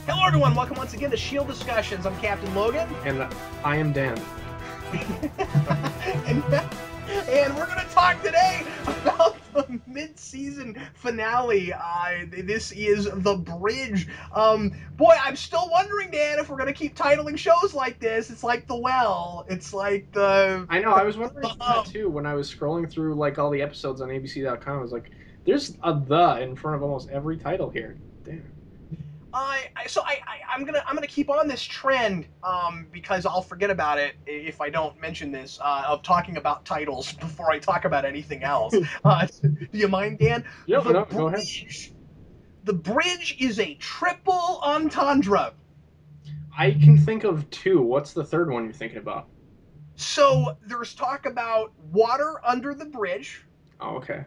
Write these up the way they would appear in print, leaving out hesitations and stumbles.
Hello everyone, welcome once again to S.H.I.E.L.D. Discussions. I'm Captain Logan. And I am Dan. and we're going to talk today about the mid-season finale. This is The Bridge. Boy, I'm still wondering, Dan, if we're going to keep titling shows like this. It's like The Well. It's like the... I know, I was wondering that too when I was scrolling through like all the episodes on ABC.com. I was like, there's a "the" in front of almost every title here. Damn. I'm gonna keep on this trend because I'll forget about it if I don't mention this of talking about titles before I talk about anything else. Do you mind, Dan? Yeah, The no, go ahead. The Bridge is a triple entendre. I can think of two. What's the third one you're thinking about? So there's talk about water under the bridge. Oh, okay.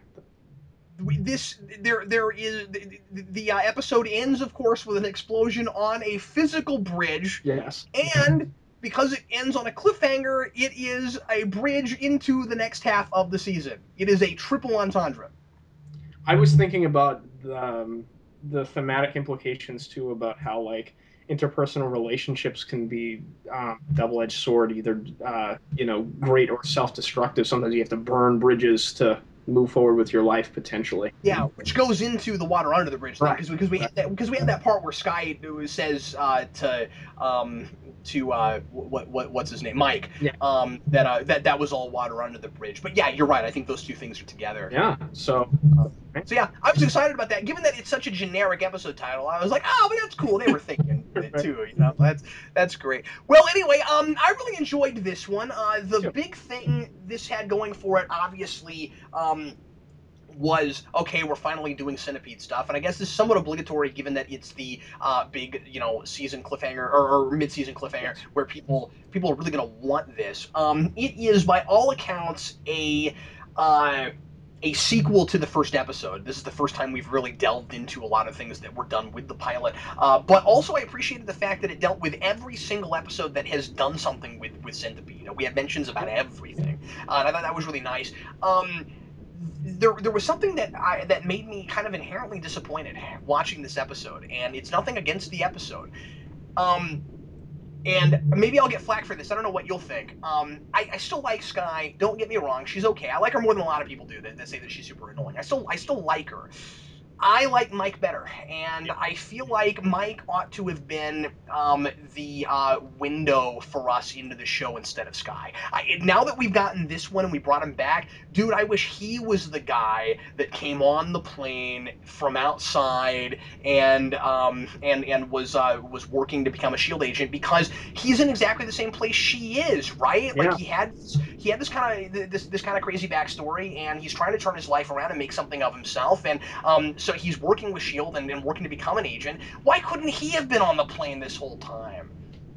There is the episode ends, of course, with an explosion on a physical bridge. Yes. And because it ends on a cliffhanger, it is a bridge into the next half of the season. It is a triple entendre. I was thinking about the thematic implications too, about how like interpersonal relationships can be double-edged sword, either great or self-destructive. Sometimes you have to burn bridges to move forward with your life potentially. Yeah, which goes into the water under the bridge thing, Right. because we had that part where Sky says what's his name, Mike, Yeah. that was all water under the bridge. But yeah, you're right. I think those two things are together. Yeah. So yeah, I was excited about that. Given that it's such a generic episode title, I was like, oh, but that's cool. They were thinking it too, you know. That's great. Well, anyway, I really enjoyed this one. The big thing this had going for it, obviously, was, okay, we're finally doing Centipede stuff, and I guess this is somewhat obligatory given that it's the big, season cliffhanger or mid-season cliffhanger where people are really going to want this. It is, by all accounts, a sequel to the first episode. This is the first time we've really delved into a lot of things that were done with the pilot. But also I appreciated the fact that it dealt with every single episode that has done something with Centipede. We had mentions about everything. And I thought that was really nice. There was something that made me kind of inherently disappointed watching this episode, and it's nothing against the episode. And maybe I'll get flack for this. I don't know what you'll think. I still like Sky. Don't get me wrong. She's okay. I like her more than a lot of people do that say that she's super annoying. I still like her. I like Mike better, and I feel like Mike ought to have been the window for us into the show instead of Sky. Now that we've gotten this one and we brought him back, dude, I wish he was the guy that came on the plane from outside and was working to become a S.H.I.E.L.D. agent, because he's in exactly the same place she is, right? Yeah. Like he had this kind of crazy backstory, and he's trying to turn his life around and make something of himself, and so he's working with S.H.I.E.L.D. and working to become an agent. Why couldn't he have been on the plane this whole time?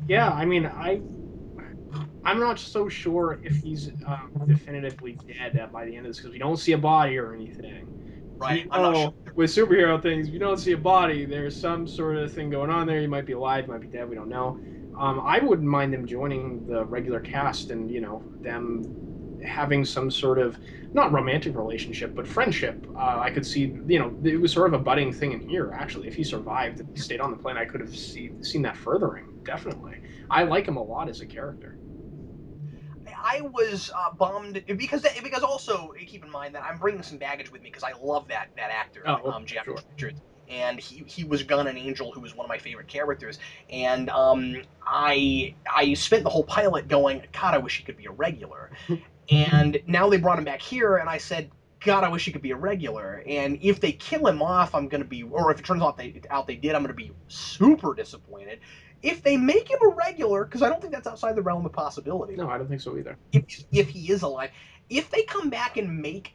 Yeah, I mean, I'm not so sure if he's definitively dead by the end of this, because we don't see a body or anything. Right. I'm not sure. With superhero things, if you don't see a body, there's some sort of thing going on there. You might be alive, you might be dead, we don't know. I wouldn't mind them joining the regular cast and, them having some sort of, not romantic relationship, but friendship. I could see, it was sort of a budding thing in here, actually. If he survived and stayed on the plane, I could have seen that furthering, definitely. I like him a lot as a character. I was bummed because also keep in mind that I'm bringing some baggage with me because I love that actor, Jack Richards, and he was Gunn and Angel, who was one of my favorite characters, and I spent the whole pilot going, God, I wish he could be a regular, and now they brought him back here, and I said, God, I wish he could be a regular. And if they kill him off, I'm going to be, or if it turns out they did, I'm going to be super disappointed. If they make him a regular, because I don't think that's outside the realm of possibility. No, I don't think so either. If he is alive, if they come back and make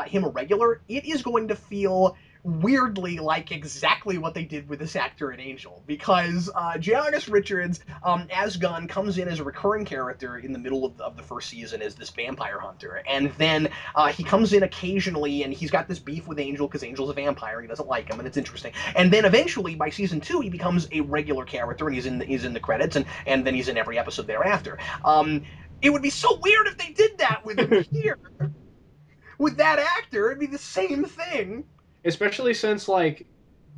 him a regular, it is going to feel weirdly like exactly what they did with this actor in Angel, because J. August Richards, as Gunn, comes in as a recurring character in the middle of the first season as this vampire hunter, and then he comes in occasionally, and he's got this beef with Angel because Angel's a vampire. He doesn't like him, and it's interesting. And then eventually, by season 2, he becomes a regular character, and he's in the credits, and then he's in every episode thereafter. It would be so weird if they did that with him here. With that actor, it'd be the same thing. Especially since, like,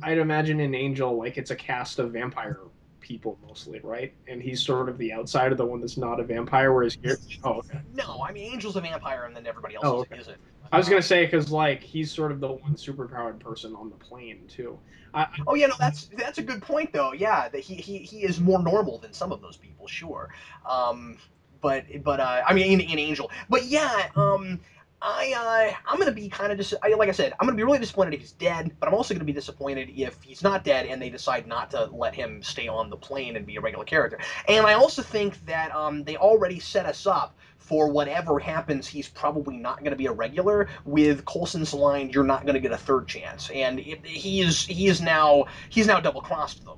I'd imagine in Angel, like it's a cast of vampire people mostly, right? And he's sort of the outsider, the one that's not a vampire, whereas here, oh, okay. No, I mean Angel's a vampire, and then everybody else Oh, okay. isn't. But, I was gonna say because like he's sort of the one superpowered person on the plane too. I, oh yeah, no, that's a good point though. Yeah, that he is more normal than some of those people, sure. Um, but I mean in Angel, but yeah, I'm gonna be kind of like I said, I'm gonna be really disappointed if he's dead, but I'm also gonna be disappointed if he's not dead and they decide not to let him stay on the plane and be a regular character. And I also think that they already set us up for whatever happens, he's probably not going to be a regular. With Coulson's line, "You're not going to get a third chance," and he is now double crossed them,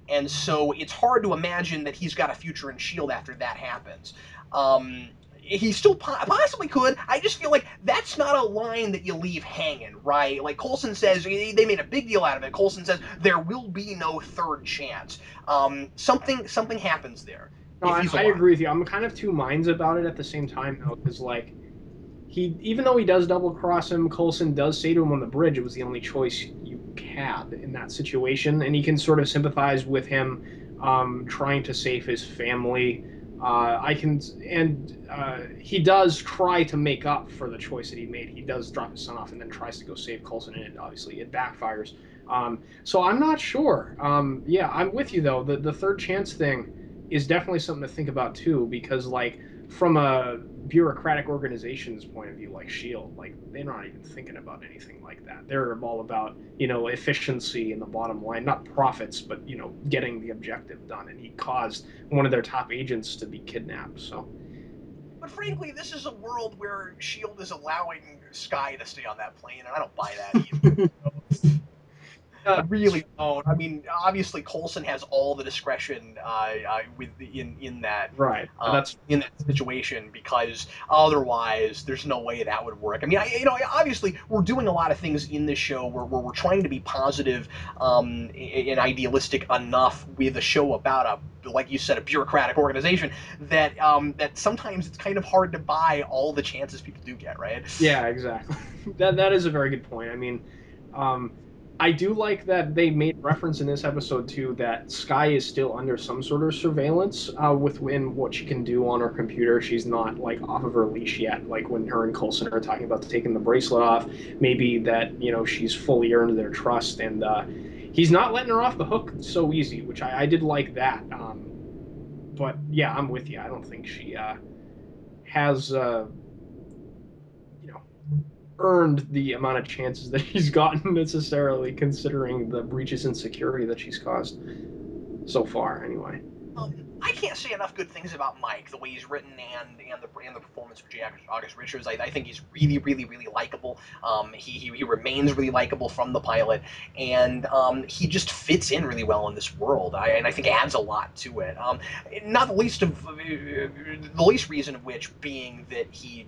and so it's hard to imagine that he's got a future in Shield after that happens. He still possibly could. I just feel like that's not a line that you leave hanging, right? Like Coulson says, they made a big deal out of it. Coulson says there will be no third chance. Something happens there no, if he's I alive. agree with you. I'm kind of two minds about it at the same time though, because like he, even though he does double cross him, Coulson does say to him on the bridge it was the only choice you had in that situation, and he can sort of sympathize with him trying to save his family. I can, and he does try to make up for the choice that he made. He does drop his son off and then tries to go save Coulson, and obviously it backfires. So I'm not sure. Yeah, I'm with you though. The third chance thing is definitely something to think about too, because like from a bureaucratic organization's point of view, like Shield, like they're not even thinking about anything like that. They're all about efficiency and the bottom line, not profits, but getting the objective done. And he caused one of their top agents to be kidnapped. So But frankly, this is a world where Shield is allowing Sky to stay on that plane, and I don't buy that either. I that's really don't. I mean, obviously Coulson has all the discretion right. um, That's in that situation because otherwise there's no way that would work. I mean, obviously we're doing a lot of things in this show where we're trying to be positive and idealistic enough with a show about like you said, a bureaucratic organization that sometimes it's kind of hard to buy all the chances people do get, right? yeah, exactly. That is a very good point. I mean, um, I do like that they made reference in this episode too that Sky is still under some sort of surveillance within what she can do on her computer. She's not like off of her leash yet. Like when her and Coulson are talking about taking the bracelet off, maybe that she's fully earned their trust, and he's not letting her off the hook so easy, which I did like that. But yeah, I'm with you. I don't think she has you know earned the amount of chances that he's gotten necessarily, considering the breaches and security that she's caused so far. Anyway, I can't say enough good things about Mike, the way he's written and the performance of J. August Richards. I think he's really, really, really likable. He remains really likable from the pilot, and he just fits in really well in this world. And I think adds a lot to it. Not the least reason of which being that he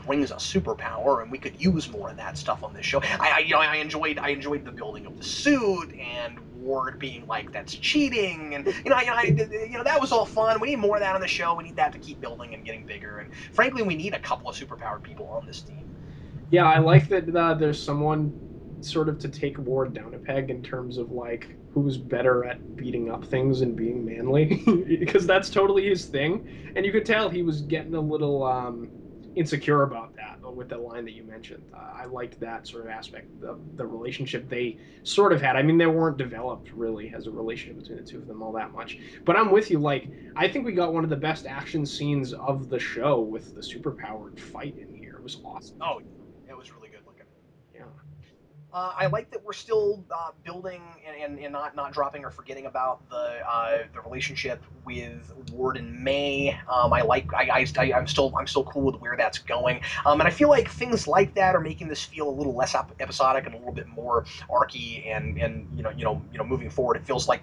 brings a superpower, and we could use more of that stuff on this show. I enjoyed the building of the suit and Ward being like that's cheating, and that was all fun. We need more of that on the show. We need that to keep building and getting bigger. And frankly, we need a couple of superpowered people on this team. yeah, I like that there's someone sort of to take Ward down a peg in terms of like who's better at beating up things and being manly, because that's totally his thing. And you could tell he was getting a little insecure about that with the line that you mentioned. I liked that sort of aspect of the relationship they sort of had. I mean, they weren't developed really as a relationship between the two of them all that much. But I'm with you. Like, I think we got one of the best action scenes of the show with the superpowered fight in here. It was awesome. Oh, it was really good looking. Yeah. I like that we're still building and not dropping or forgetting about the relationship with Ward and May. I'm still cool with where that's going, and I feel like things like that are making this feel a little less episodic and a little bit more arky and moving forward. It feels like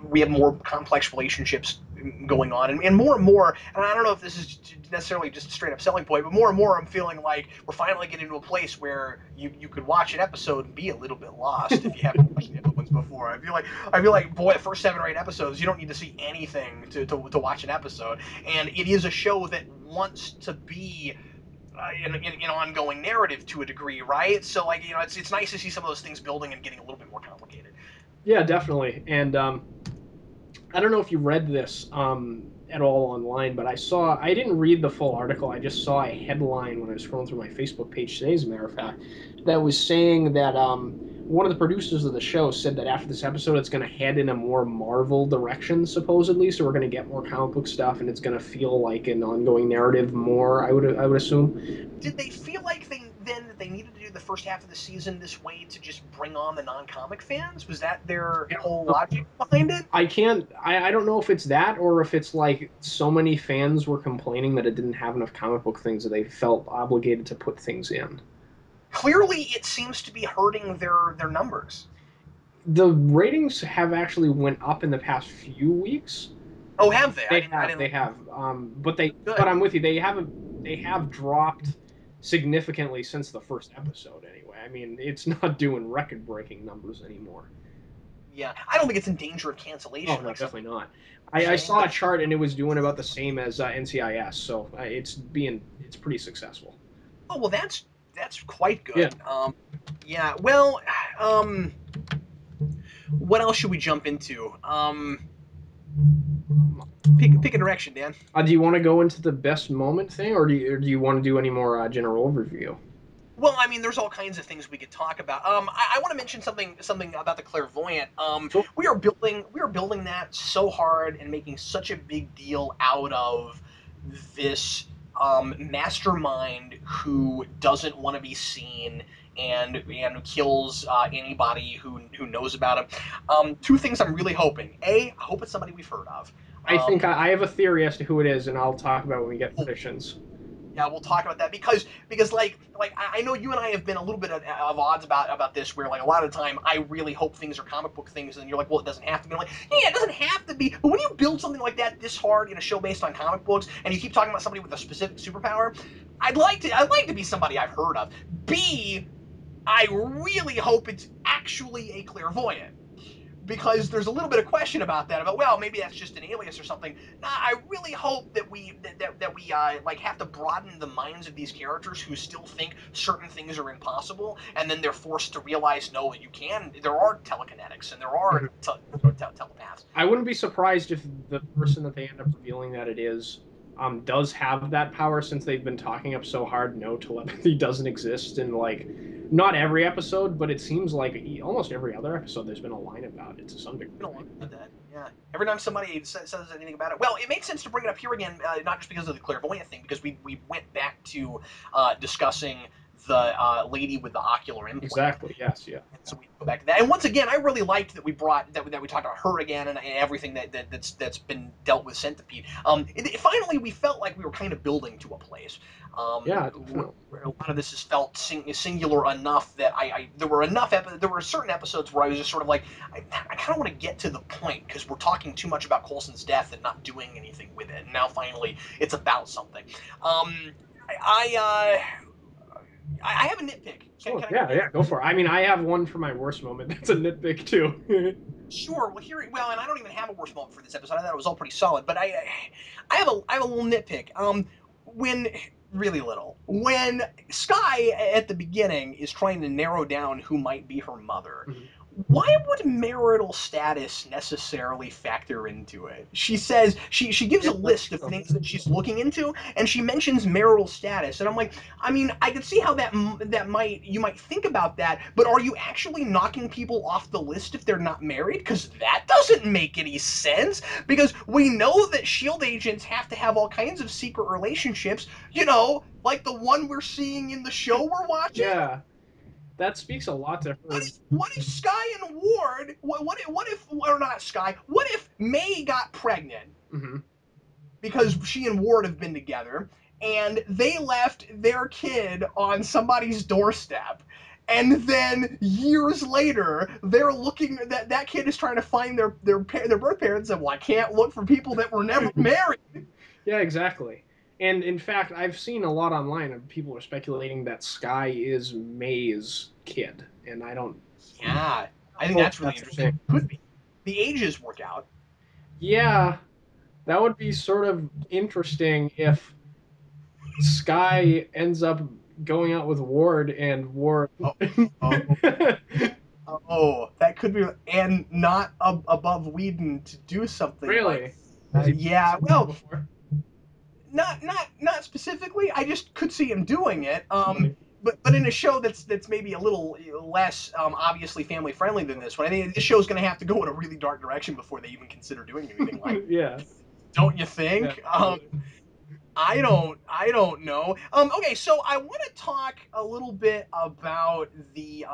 we have more complex relationships going on, and more, and I don't know if this is necessarily just a straight up selling point, but more and more I'm feeling like we're finally getting to a place where you could watch an episode and be a little bit lost if you haven't watched the other ones before. I feel like boy, the first 7 or 8 episodes you don't need to see anything to watch an episode, and it is a show that wants to be in ongoing narrative to a degree, right? So like it's nice to see some of those things building and getting a little bit more complicated. Yeah, definitely. And I don't know if you read this at all online, but I didn't read the full article. I just saw a headline when I was scrolling through my Facebook page today, as a matter of fact, that was saying that one of the producers of the show said that after this episode, it's going to head in a more Marvel direction, supposedly. So we're going to get more comic book stuff, and it's going to feel like an ongoing narrative more. I would assume. Did they feel like they needed to do the first half of the season this way to just bring on the non-comic fans? Was that their whole logic behind it? I can't. I don't know if it's that or if it's like so many fans were complaining that it didn't have enough comic book things that they felt obligated to put things in. Clearly, it seems to be hurting their numbers. The ratings have actually went up in the past few weeks. Oh, have they? I They didn't. I have, didn't. they have. But Good. I'm with you. They have dropped significantly since the first episode. Anyway, I mean, it's not doing record-breaking numbers anymore. Yeah, I don't think it's in danger of Oh cancellation no, like some definitely people not. are I saying. saw a But chart and it was doing about the same as NCIS, so it's pretty successful. oh well, that's quite Yeah. good. Yeah. Well, um, what else should we jump into? Pick a direction, Dan. Do you want to go into the best moment thing, or do you want to do any more general overview? Well, I mean, there's all kinds of things we could talk about. I want to mention something about the clairvoyant. Sure. We are building that so hard and making such a big deal out of this mastermind who doesn't want to be seen and kills anybody who knows about him. Two things I'm really hoping. A, I hope it's somebody we've heard of. I think Um, I have a theory as to who it is, and I'll talk about when we get well, predictions. yeah, we'll talk about that because like I know you and I have been a little bit of odds about this where like a lot of the time I really hope things are comic book things and you're like, well, it doesn't have to be. I'm like, yeah, it doesn't have to be. But when you build something like that this hard in a show based on comic books and you keep talking about somebody with a specific superpower, I'd like to be somebody I've heard of. B, I really hope it's actually a clairvoyant because there's a little bit of question about that. About well, maybe that's just an alias or something. Nah, I really hope that we like have to broaden the minds of these characters who still think certain things are impossible, and then they're forced to realize no, you can. There are telekinetics and there are telepaths. I wouldn't be surprised if the person that they end up revealing that it is does have that power, since they've been talking up so hard. No, telepathy doesn't exist in like not every episode, but it seems like almost every other episode there's been a line about it to some degree. Been a long about that. Yeah. Every time somebody says anything about it, well, it makes sense to bring it up here again, not just because of the clairvoyant thing, because we went back to discussing the lady with the ocular implant. Exactly. Yes. Yeah. And so we go back to that. And once again, I really liked that we brought that we talked about her again and everything that's been dealt with Centipede. Finally, we felt like we were kind of building to a place. Yeah. Definitely. Where a lot of this has felt singular enough that there were certain episodes where I was just sort of like I kind of want to get to the point because we're talking too much about Coulson's death and not doing anything with it. And now finally, it's about something. Um, I, I have a nitpick. Can, Sure. can I Yeah. Yeah. Go for it. I mean, I have one for my worst moment. That's a nitpick too. Sure. Well, and I don't even have a worst moment for this episode. I thought it was all pretty solid, but I have a little nitpick. When really little when Sky at the beginning is trying to narrow down who might be her mother. Mhm. Why would marital status necessarily factor into it? She says she gives a list of things that she's looking into, and she mentions marital status, and I'm like, I mean, I can see how you might think about that, but are you actually knocking people off the list if they're not married? Because that doesn't make any sense. Because we know that Shield agents have to have all kinds of secret relationships, like the one we're seeing in the show we're watching. Yeah. That speaks a lot to What her. if what if Sky and Ward what if or not Sky? What if May got pregnant Mhm. because she and Ward have been together and they left their kid on somebody's doorstep? And then years later, they're looking that kid is trying to find their birth parents, and well, I can't look for people that were never married. Yeah, exactly. And in fact, I've seen a lot online of people are speculating that Sky is May's kid, and Yeah, I think know if that's really that's a interesting. thing. Could be. The ages work out. Yeah, that would be sort of interesting if Sky ends up going out with Ward and Ward. Oh, oh, oh, that could be, and not above Whedon to do something like. Really? Has he Yeah, done well, before? not specifically. I just could see him doing it. It's funny. But in a show that's maybe a little less obviously family friendly than this one, I think this show's going to have to go in a really dark direction before they even consider doing anything like. Yeah. Don't you Yeah. think? Totally. I don't know. Okay, so I want to talk a little bit about the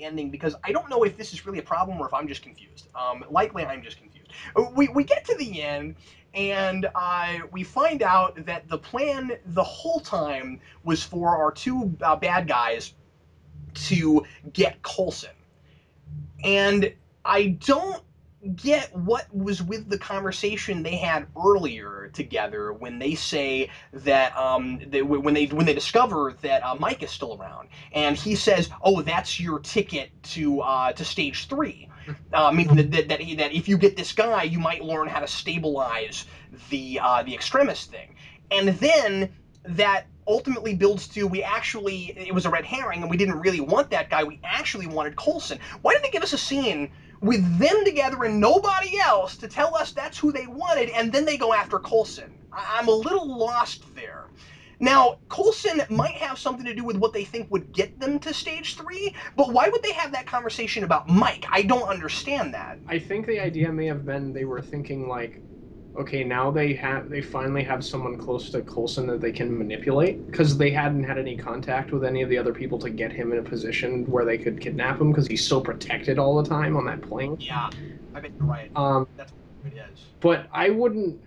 ending because I don't know if this is really a problem or if I'm just confused. Likely I'm just confused. We get to the end and we find out that the plan the whole time was for our two bad guys to get Coulson, and I don't get what was with the conversation they had earlier together when they say that when they discover that Mike is still around, and he says, "Oh, that's your ticket to stage three." Meaning that if you get this guy, you might learn how to stabilize the extremist thing, and then that ultimately builds to we actually it was a red herring and we didn't really want that guy. We actually wanted Coulson. Why didn't they give us a scene with them together and nobody else to tell us that's who they wanted, and then they go after Coulson? I'm a little lost there. Now, Coulson might have something to do with what they think would get them to stage three, but why would they have that conversation about Mike? I don't understand that. I think the idea may have been they were thinking like, okay, now they finally have someone close to Coulson that they can manipulate because they hadn't had any contact with any of the other people to get him in a position where they could kidnap him because he's so protected all the time on that plane. Yeah, I bet you're right. Um, That's what it is. but I wouldn't.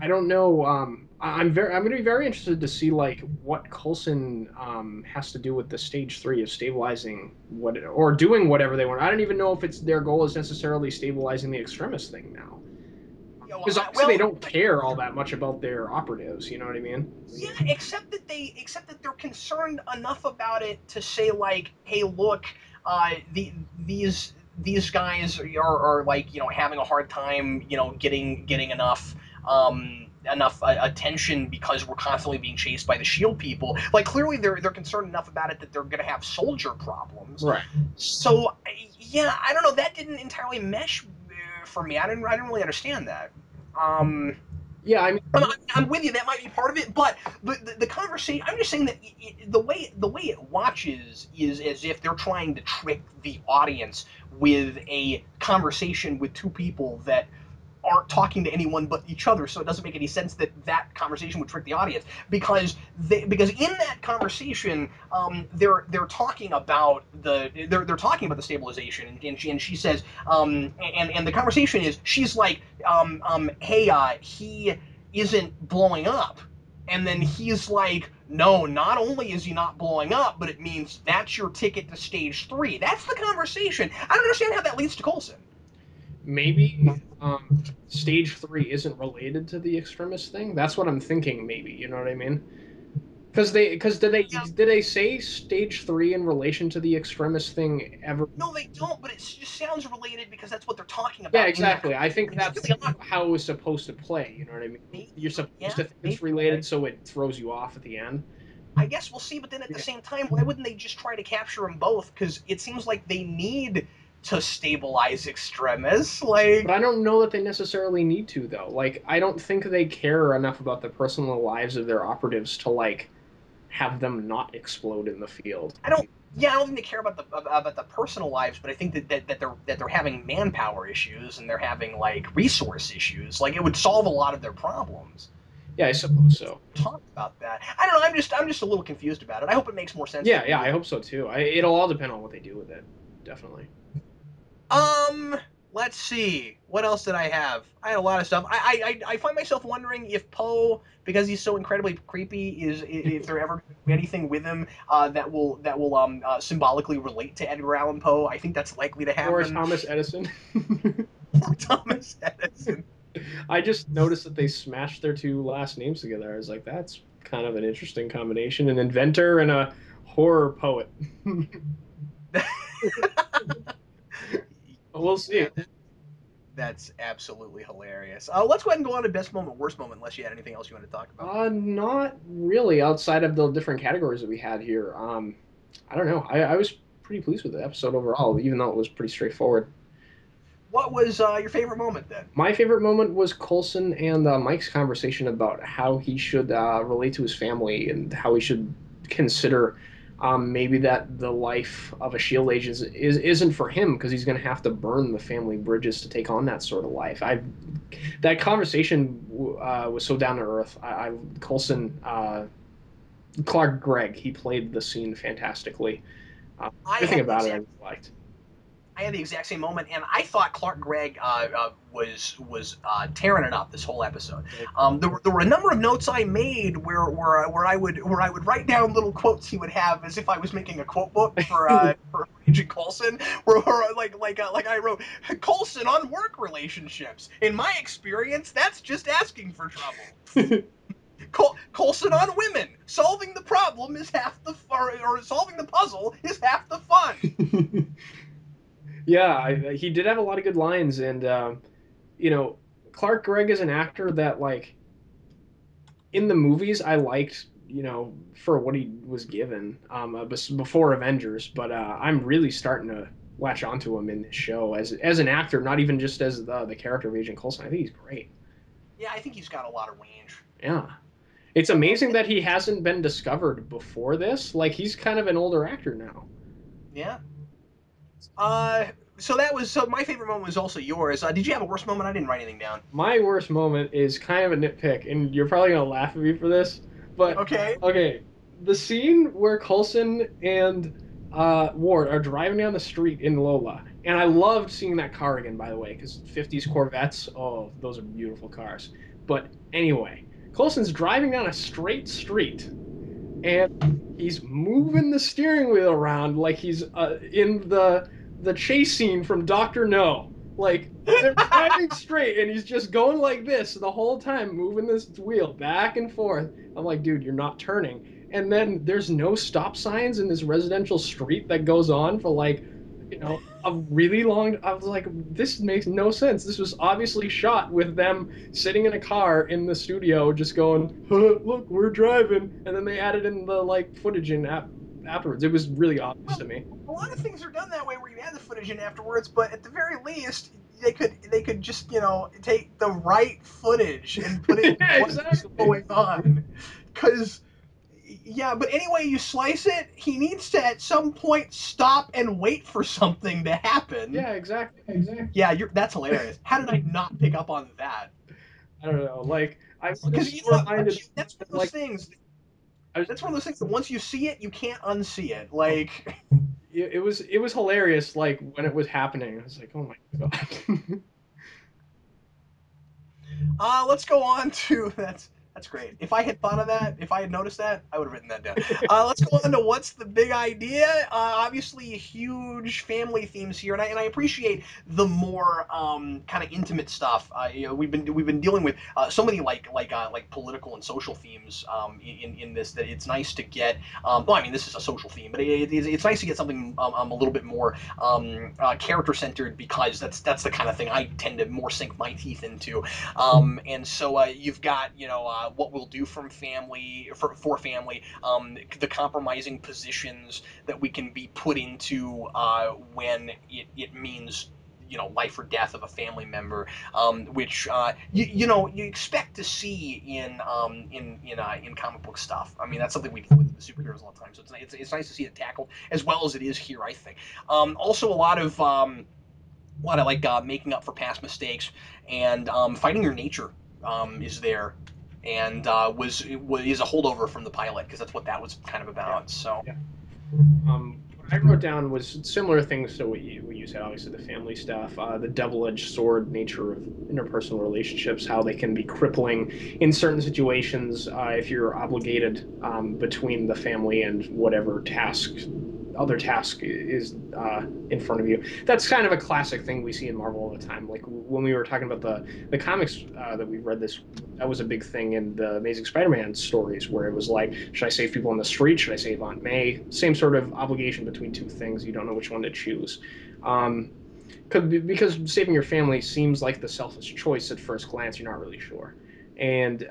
I don't know. I'm going to be very interested to see like what Coulson has to do with the stage three of stabilizing what or doing whatever they want. I don't even know if it's their goal is necessarily stabilizing the extremist thing now, Yeah, because obviously they well, don't care all that much about their operatives. You know what I mean? yeah, except that they're concerned enough about it to say like, hey, look, these guys are like having a hard time getting enough attention because we're constantly being chased by the shield people. Like clearly they're concerned enough about it that they're going to have soldier problems. Right. So yeah, I don't know. That didn't entirely mesh for me. I didn't really understand that. Um, Yeah. I mean, I'm with you. That might be part of it, but the conversation. I'm just saying that the way it watches is as if they're trying to trick the audience with a conversation with two people that aren't talking to anyone but each other. So it doesn't make any sense that that conversation would trick the audience because in that conversation they're talking about they're talking about the stabilization and she says and the conversation is she's like hey he isn't blowing up. And then he's like, no, not only is he not blowing up, but it means that's your ticket to stage three. That's the conversation. I don't understand how that leads to Coulson. maybe stage three isn't related to the extremist thing. That's what I'm thinking. Maybe you know what I mean? Because Yeah, did they say stage three in relation to the extremist thing ever? no, they don't, but it just sounds related because that's what they're talking Yeah, about in that. exactly. I think It's that's really odd. how it was supposed to play. You know what I mean? Maybe, You're yeah, supposed to think it's maybe. related, so it throws you off at the end. I guess we'll see, but then at the Yeah. same time, why wouldn't they just try to capture them both? Because it seems like they need to stabilize extremists. But I Like, don't know that they necessarily need to, though. Like, I don't think they care enough about the personal lives of their operatives to like have them not explode in the field. I don't. Yeah, I don't think they care about the personal lives, but I think that they're having manpower issues and they're having like resource issues. Like it would solve a lot of their problems. Yeah, I suppose so. Talk about that. I don't know. I'm just a little confused about it. I hope it makes more sense to Yeah, you. yeah, I hope so too. It'll all depend on what they do with it. Definitely. Um, let's see. What else did I have? I had a lot of stuff. I find myself wondering if Poe, because he's so incredibly creepy, is if there ever be anything with him that will symbolically relate to Edgar Allan Poe. I think that's likely to Or happen. Thomas Edison. Or Thomas Edison. I just noticed that they smashed their two last names together. I was like, that's kind of an interesting combination. An inventor and a horror poet. We'll see. Yeah, that's absolutely hilarious. Let's go ahead and go on to best moment, worst moment, unless you had anything else you want to talk about. Not really outside of the different categories that we had here. I don't know. I was pretty pleased with the episode overall, even though it was pretty straightforward. What was your favorite moment then? My favorite moment was Coulson and Mike's conversation about how he should relate to his family and how he should consider maybe that the life of a Shield agent isn't for him because he's going to have to burn the family bridges to take on that sort of life. I that conversation was so down to earth. Coulson Clark Gregg, he played the scene fantastically. I Everything had the about it I exact really liked. I had the exact same moment, and I thought Clark Gregg was tearing it up this whole episode. There were a number of notes I made where I would write down little quotes he would have as if I was making a quote book for Agent Coulson, where like I wrote Coulson on work relationships. In my experience, that's just asking for trouble. Coulson on women. Solving the problem is half the or solving the puzzle is half the fun. Yeah, he did have a lot of good lines, and you know, Clark Gregg is an actor that like in the movies I liked, for what he was given before Avengers, but I'm really starting to latch onto him in this show as an actor, not even just as the character of Agent Coulson. I think he's great. Yeah, I think he's got a lot of range. Yeah. It's amazing And that he hasn't been discovered before this. Like he's kind of an older actor now. yeah. Uh, so my favorite moment was also yours. Did you have a worst moment? I didn't write anything down. My worst moment is kind of a nitpick, and you're probably gonna laugh at me for this, but Okay. okay, the scene where Coulson and Ward are driving down the street in Lola, and I loved seeing that car again, by the way, because 50s Corvettes, oh, those are beautiful cars. But anyway, Coulson's driving down a straight street, and he's moving the steering wheel around like he's in the chase scene from Doctor No. Like they're driving straight, and he's just going like this the whole time, moving this wheel back and forth. I'm like, dude, you're not turning. And then there's no stop signs in this residential street that goes on for like, a really long. I was like, this makes no sense. This was obviously shot with them sitting in a car in the studio, just going, huh, "Look, we're driving," and then they added in the like footage in afterwards. It was really obvious Well, to me. a lot of things are done that way where you add the footage in afterwards, but at the very least, they could just take the right footage and put it Yeah, what's exactly. going on, because yeah. But anyway, you slice it. He needs to at some point stop and wait for something to happen. Yeah, exactly. Yeah, that's hilarious. How did I not pick up on that? I don't know. Like I was Because just reminded, that's one of those like things. I was, That's one of those things that once you see it, you can't unsee it. Like, it was hilarious. Like when it was happening, I was like, oh my god. let's go on to that's great. If I had thought of that, if I had noticed that, I would have written that down. Let's go on to what's the big idea. Obviously, huge family themes here, and I appreciate the more kind of intimate stuff. We've been dealing with so many like political and social themes in this that it's nice to get. Well, I mean, this is a social theme, but it's nice to get something a little bit more character centered because that's the kind of thing I tend to more sink my teeth into. And so you've got what we'll do from family for family, the compromising positions that we can be put into when it means life or death of a family member, which you expect to see in comic book stuff. I mean, that's something we deal with in the superheroes a lot of times. So it's nice to see it tackled as well as it is here. I think. Also, a lot of like making up for past mistakes and fighting your nature is there, and is a holdover from the pilot because that's what that was kind of Yeah. about. So Yeah. What I wrote down was similar things to what you said. Obviously, the family stuff, the double-edged sword nature of interpersonal relationships, how they can be crippling in certain situations if you're obligated between the family and whatever other task is in front of you. That's kind of a classic thing we see in Marvel all the time. Like when we were talking about the comics that we read this, that was a big thing in the Amazing Spider-Man stories, where it was like, should I save people on the street? Should I save Aunt May? Same sort of obligation between two things. You don't know which one to choose. Um, because saving your family seems like the selfish choice at first glance. You're not really sure, and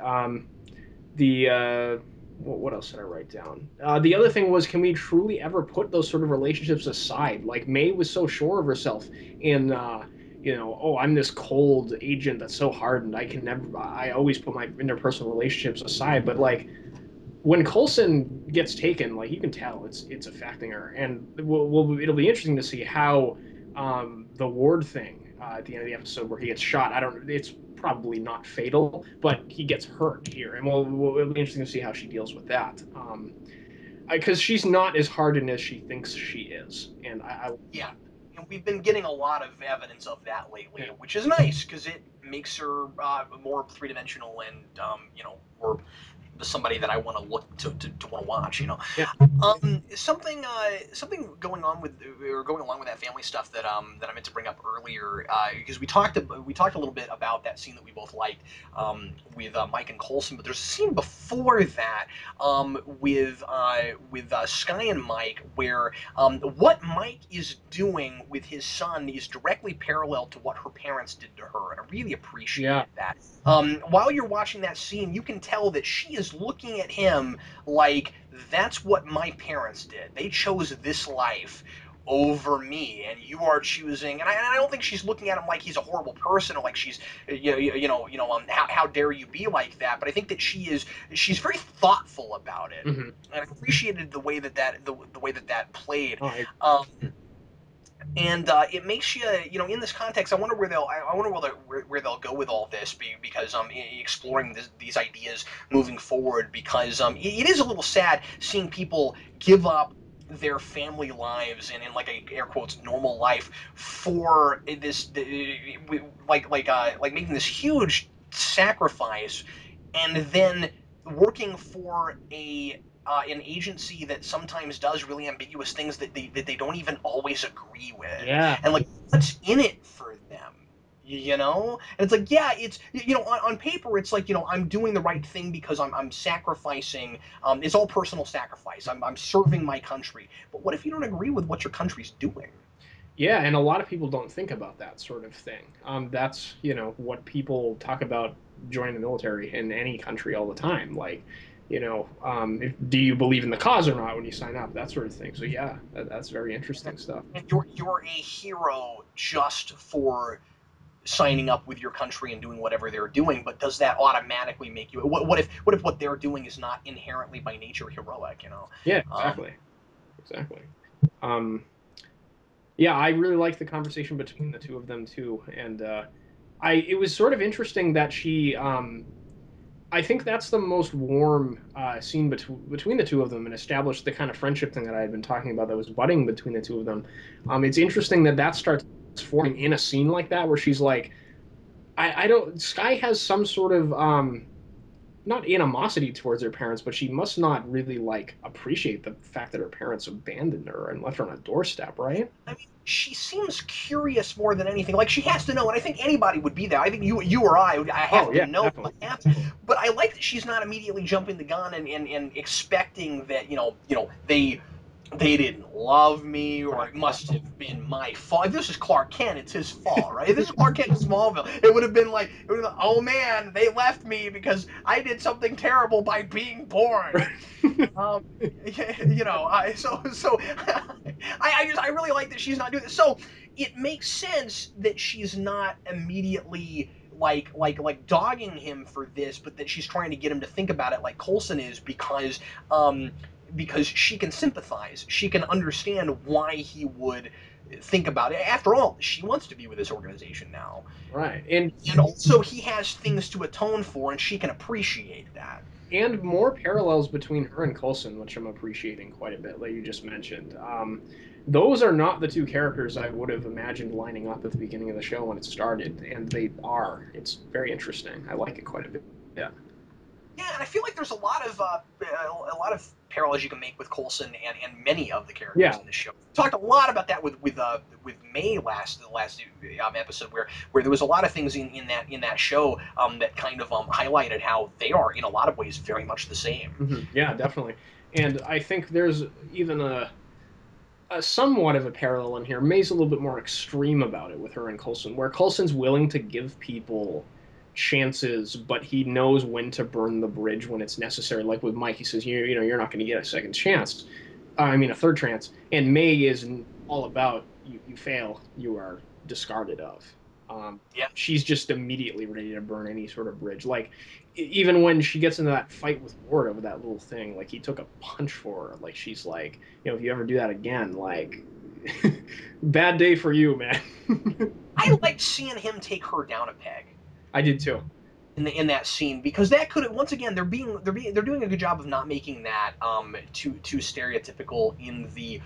the what else did I write down? The other thing was, can we truly ever put those sort of relationships aside? Like May was so sure of herself in, oh, I'm this cold agent that's so hardened. I can never. I always put my interpersonal relationships aside. But like when Coulson gets taken, like you can tell it's affecting her, and it'll be interesting to see how the Ward thing at the end of the episode where he gets shot. I don't. It's probably not fatal, but he gets hurt here, and it'll be interesting to see how she deals with that. Because she's not as hardened as she thinks she is, and I Yeah, and we've been getting a lot of evidence of that lately, yeah. which is nice because it makes her more three dimensional and more somebody that I want to look to want to watch. Yeah. Something going along with that family stuff that I meant to bring up earlier because we talked a little bit about that scene that we both liked with Mike and Coulson, but there's a scene before that with Sky and Mike where what Mike is doing with his son is directly parallel to what her parents did to her, and I really Yeah. appreciated that. While you're watching that scene, you can tell that she is looking at him like that's what my parents did. They chose this life over me, and you are choosing. And I don't think she's looking at him like he's a horrible person or like she's, how dare you be like that. But I think that she's very thoughtful about it, Hmm. and I appreciated the way the way that played. Oh, Um, and it makes you, in this context, I wonder I wonder where they'll go with all this, because exploring these ideas moving forward, because it is a little sad seeing people give up their family lives and in like a air quotes normal life for this, like making this huge sacrifice, and then working for an agency that sometimes does really ambiguous things that they don't even always agree with, yeah. and like what's in it for them, and it's like, yeah, it's, on paper it's like, I'm doing the right thing because I'm sacrificing, it's all personal sacrifice, I'm serving my country, but what if you don't agree with what your country's doing? Yeah, and a lot of people don't think about that sort of thing. That's, what people talk about joining the military in any country all the time. Like, do you believe in the cause or not when you sign up? That sort of thing. So yeah, that's very interesting stuff. And you're a hero just for signing up with your country and doing whatever they're doing, but does that automatically make you, what if what they're doing is not inherently by nature heroic, Yeah, um, exactly, exactly. Um, yeah, I really liked the conversation between the two of them too, and it was sort of interesting that I think that's the most warm scene between the two of them and established the kind of friendship thing that I had been talking about that was budding between the two of them. It's interesting that that starts forming in a scene like that where she's like, I don't. Sky has some sort of not animosity towards her parents, but she must not really like appreciate the fact that her parents abandoned her and left her on a doorstep, right? I mean, she seems curious more than anything. Like she has to know, and I think anybody would be there. I think you or I Oh have to yeah, know what definitely. happened. But I like that she's not immediately jumping the gun and expecting that, they didn't love me, or Right. it must have been my fault. If this is Clark Kent, it's his fault, right? If this is Clark Kent in Smallville, it would have been like, oh man, they left me because I did something terrible by being born. Um, so I really like that she's not doing this. So it makes sense that she's not immediately like dogging him for this, but that she's trying to get him to think about it like Coulson is, um because she can sympathize, she can understand why he would think about it. After all, she wants to be with this organization now, Right. And and also he has things to atone for, and she can appreciate that. more parallels between her and Coulson, which I'm appreciating quite a bit, like you just mentioned. Those are not the two characters I would have imagined lining up at the beginning of the show when it started, and they are. It's very interesting. I like it quite a bit. Yeah. Yeah, and I feel like there's a lot of parallels you can make with Coulson and many of the characters Yeah. in the show. We talked a lot about that with May the last episode, where there was a lot of things in that show that kind of highlighted how they are in a lot of ways very much the same. Yeah, definitely. And I think there's even a somewhat of a parallel in here. May's a little bit more extreme about it with her and Coulson, where Coulson's willing to give people chances, but he knows when to burn the bridge when it's necessary. Like with Mike, he says, you know, you're not going to get a second chance. I mean, a third chance. And May is all about you fail, you are discarded of. Um, Yeah. she's just immediately ready to burn any sort of bridge. Like even when she gets into that fight with Ward over that little thing, like he took a punch for her. Like she's like, you know, if you ever do that again, like bad day for you, man. I liked seeing him take her down a peg I did too. in that scene because that could once again they're doing a good job of not making that too stereotypical in the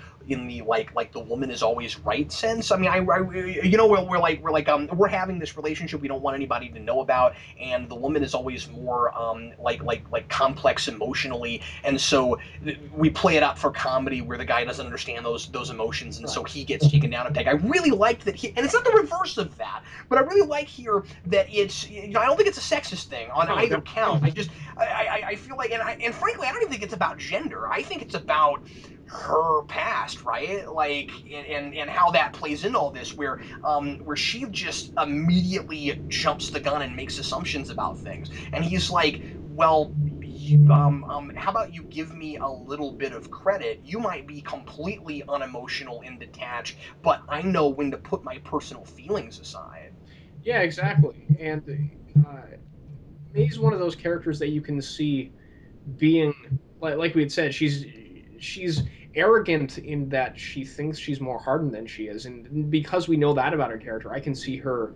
like the woman is always right sense. I mean, I you know we're having this relationship we don't want anybody to know about, and the woman is always more like complex emotionally, and so we play it up for comedy where the guy doesn't understand those emotions, and so Right. he gets taken down a peg. I really liked that he, and it's not the reverse of that, but I really like here that it's, you know, I don't think it's a sexist thing on No, either definitely count. not. I feel like, and frankly, I don't even think it's about gender. I think it's about her past, right? Like, and how that plays into all this, where she just immediately jumps the gun and makes assumptions about things, and he's like, well. How about you give me a little bit of credit? You might be completely unemotional and detached, but I know when to put my personal feelings aside. Yeah, exactly. And uh, May's one of those characters that you can see being like we had said, she's arrogant in that she thinks she's more hardened than she is, and because we know that about her character, I can see her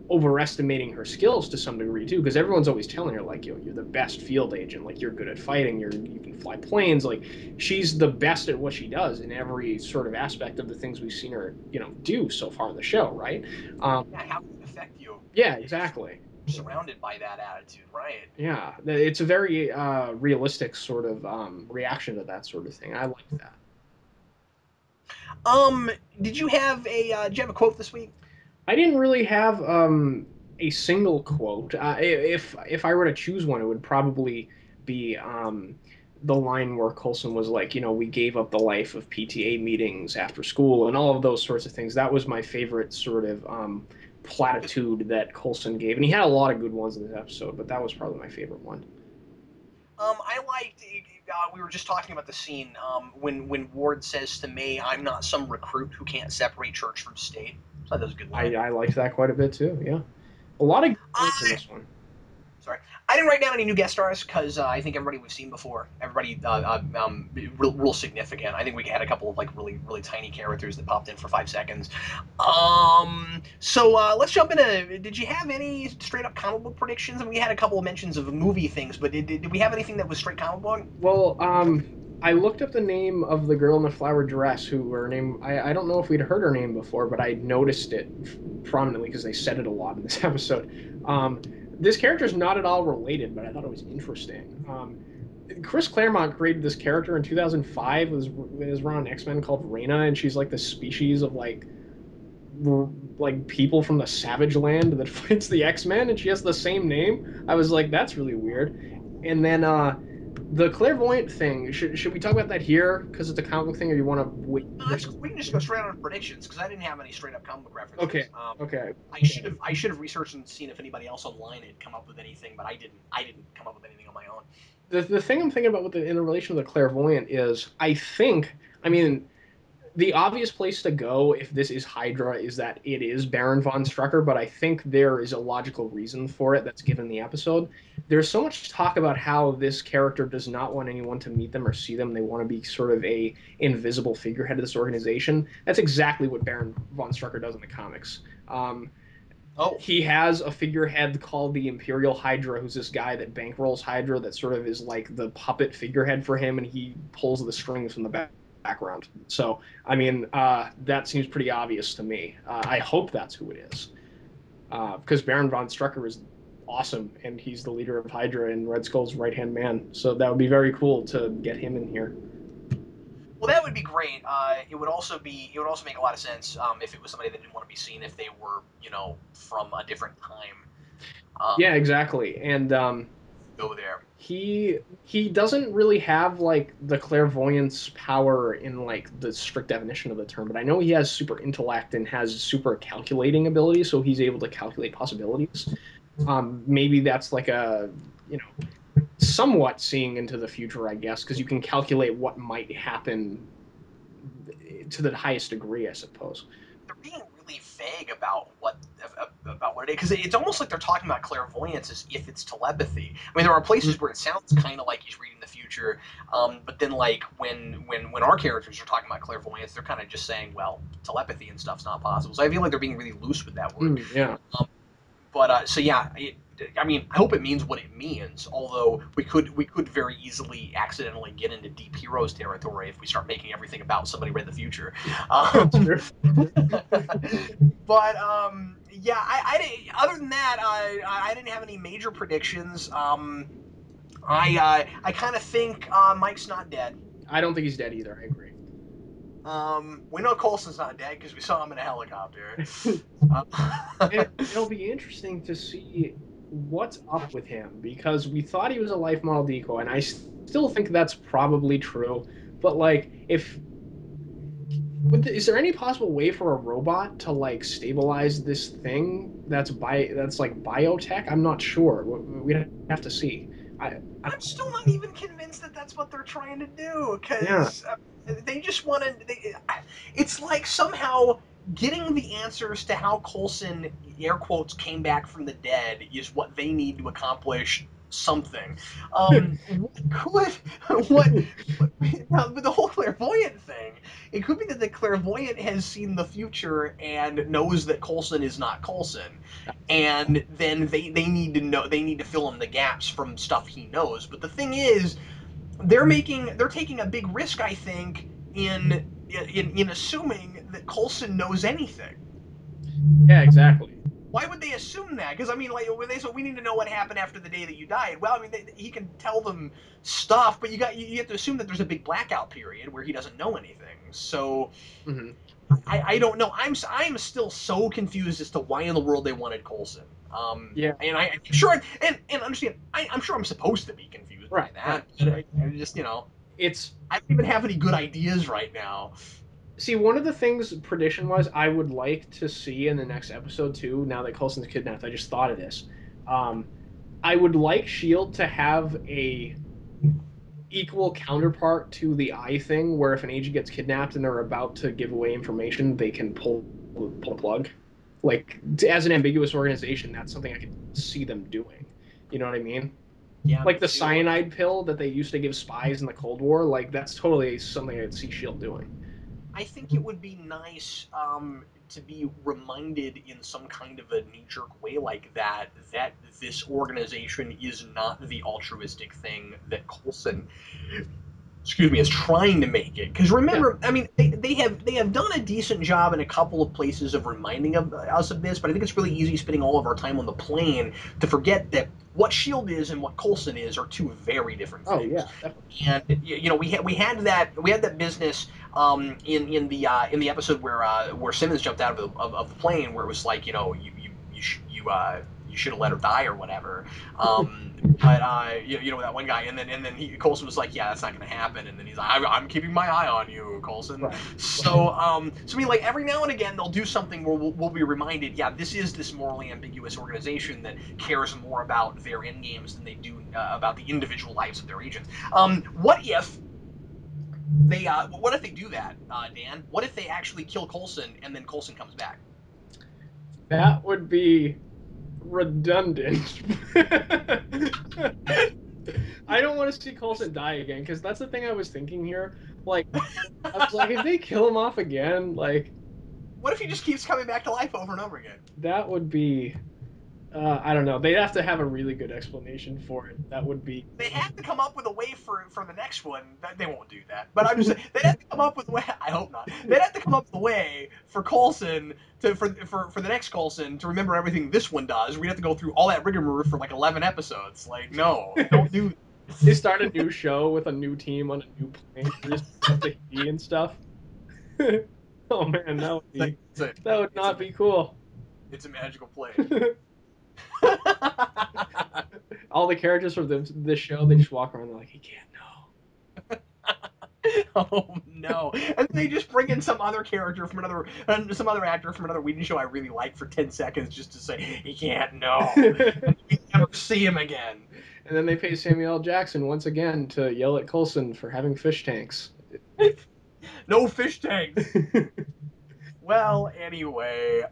overestimating her skills to some degree too, because everyone's always telling her like, yo, you're the best field agent, like you're good at fighting, you can fly planes, like she's the best at what she does in every sort of aspect of the things we've seen her, you know, do so far in the show, right? um, Yeah, how does it affect you yeah, if exactly. you're surrounded by that attitude, right? Yeah, it's a very realistic sort of reaction to that sort of thing. I like that. Um, did you have a quote this week? I didn't really have a single quote. If I were to choose one, it would probably be the line where Coulson was like, you know, we gave up the life of PTA meetings after school and all of those sorts of things. That was my favorite sort of platitude that Coulson gave, and he had a lot of good ones in this episode, but that was probably my favorite one. I liked. We were just talking about the scene when Ward says to May, "I'm not some recruit who can't separate church from state." So that was a good line. I liked that quite a bit too. Yeah, a lot of good lines in I this one. Sorry, I didn't write down any new guest stars because I think everybody we've seen before, everybody real significant. I think we had a couple of like really tiny characters that popped in for 5 seconds. So let's jump into. Did you have any straight up comic book predictions? I mean, we had a couple of mentions of movie things, but did we have anything that was straight comic book? Well, I looked up the name of the girl in the flower dress who her name, I don't know if we'd heard her name before, but I noticed it prominently because they said it a lot in this episode. This character is not at all related, but I thought it was interesting. Chris Claremont created this character in 2005. It was around X-Men called Reina, and she's like this species of like people from the Savage Land that fights the X-Men, and she has the same name. I was like, that's really weird. And then the clairvoyant thing. Should we talk about that here because it's a comic book thing, or you want to wait? We can just go straight on predictions because I didn't have any straight up comic book Okay, references. okay. I should have researched and seen if anybody else online had come up with anything, but I didn't. I didn't come up with anything on my own. The thing I'm thinking about with in relation to the clairvoyant is, I mean, the obvious place to go if this is Hydra is that it is Baron von Strucker, but I think there is a logical reason for it that's given the episode. There's so much talk about how this character does not want anyone to meet them or see them. They want to be sort of a invisible figurehead of this organization. That's exactly what Baron von Strucker does in the comics. Oh, He has a figurehead called the Imperial Hydra, who's this guy that bankrolls Hydra that sort of is like the puppet figurehead for him, and he pulls the strings from the background. So, I mean, that seems pretty obvious to me. I hope that's who it is, because Baron von Strucker is awesome, and he's the leader of Hydra and Red Skull's right hand man. So that would be very cool to get him in here. well, that would be great. It would also make a lot of sense if it was somebody that didn't want to be seen if they were, you know, from a different time. Yeah, exactly. And Go there. he doesn't really have like the clairvoyance power in like the strict definition of the term, but I know he has super intellect and has super calculating ability, so he's able to calculate possibilities. Maybe that's like a, you know, somewhat seeing into the future, I guess, because you can calculate what might happen to the highest degree, I suppose. They're being really vague about what it is, because it's almost like they're talking about clairvoyance as if it's telepathy. I mean, there are places where it sounds kind of like he's reading the future, but then like when our characters are talking about clairvoyance, they're kind of just saying, well, telepathy and stuff's not possible. So I feel like they're being really loose with that word. Yeah. But so yeah, I mean, I hope it means what it means. Although we could very easily accidentally get into deep heroes territory if we start making everything about somebody read the future. True. But yeah, other than that, I didn't have any major predictions. I kind of think Mike's not dead. I don't think he's dead either. I agree. We know Coulson's not dead because we saw him in a helicopter. It'll be interesting to see what's up with him because we thought he was a life model decoy, and I still think that's probably true. But like, if is there any possible way for a robot to like stabilize this thing that's like biotech? I'm not sure. We'd have to see. I I'm still not even convinced that that's what they're trying to do yeah. because they just want to. It's like somehow getting the answers to how Coulson, air quotes, came back from the dead is what they need to accomplish something. What could what? But the whole clairvoyant thing, it could be that the clairvoyant has seen the future and knows that Coulson is not Coulson, and then they need to know, they need to fill in the gaps from stuff he knows. But the thing is, they're taking a big risk, I think, in assuming that Coulson knows anything. Yeah, exactly. Why would they assume that? Because I mean, like when they said we need to know what happened after the day that you died. Well, I mean, he can tell them stuff, but you have to assume that there's a big blackout period where he doesn't know anything. So Hmm. I don't know. I'm still so confused as to why in the world they wanted Coulson. Yeah. And I'm sure and understand. I'm sure I'm supposed to be confused by Right. Right. that. But I just It's I don't even have any good ideas right now. See, one of the things prediction wise I would like to see in the next episode too, now that Coulson's kidnapped, I just thought of this. Um, I would like Shield to have a equal counterpart to the eye thing, where if an agent gets kidnapped and they're about to give away information, they can pull the plug. Like as an ambiguous organization, that's something I could see them doing. You know what I mean? Yeah, Like me the too. cyanide pill that they used to give spies in the Cold War, like that's totally something I'd see Shield doing. I think it would be nice to be reminded in some kind of a knee jerk way like that this organization is not the altruistic thing that Coulson, excuse me, is trying to make it. Because Yeah. remember, I mean, they have done a decent job in a couple of places of reminding us of this, but I think it's really easy spending all of our time on the plane to forget that what Shield is and what Coulson is are two very different Oh things. yeah, definitely. And we had that business in the episode where Simmons jumped out of the plane, where it was like, you should have let her die or whatever. But that one guy, and then Coulson was like, yeah, that's not going to happen. And then he's like, I'm keeping my eye on you, Coulson. Right. So I mean, like every now and again they'll do something where we'll be reminded, yeah, this is this morally ambiguous organization that cares more about their end games than they do about the individual lives of their agents. What if they do that, Dan? What if they actually kill Coulson and then Coulson comes back? That would be redundant. I don't want to see Coulson die again because that's the thing I was thinking here. Like, I was like, if they kill him off again, like What if he just keeps coming back to life over and over again? that would be. I don't know. They'd have to have a really good explanation for it. That would be. They have to come up with a way for the next one. They won't do that, but I'm just saying they'd have to come up with a way. I hope not. They'd have to come up with a way for Coulson for the next Coulson to remember everything this one does. We'd have to go through all that rigmarole for like 11 episodes. Like, no, don't do. They start a new show with a new team on a new plane. They just up to Haiti and stuff. Oh man, It's like that would it's a not be cool. it's a magical plane. All the characters from this show, they just walk around. They're like, he can't know. Oh no! And they just bring in some other character from some other actor from another Whedon show I really like for 10 seconds just to say he can't know, and you never see him again. And then they pay Samuel L. Jackson once again to yell at Coulson for having fish tanks. No fish tanks. Well, anyway,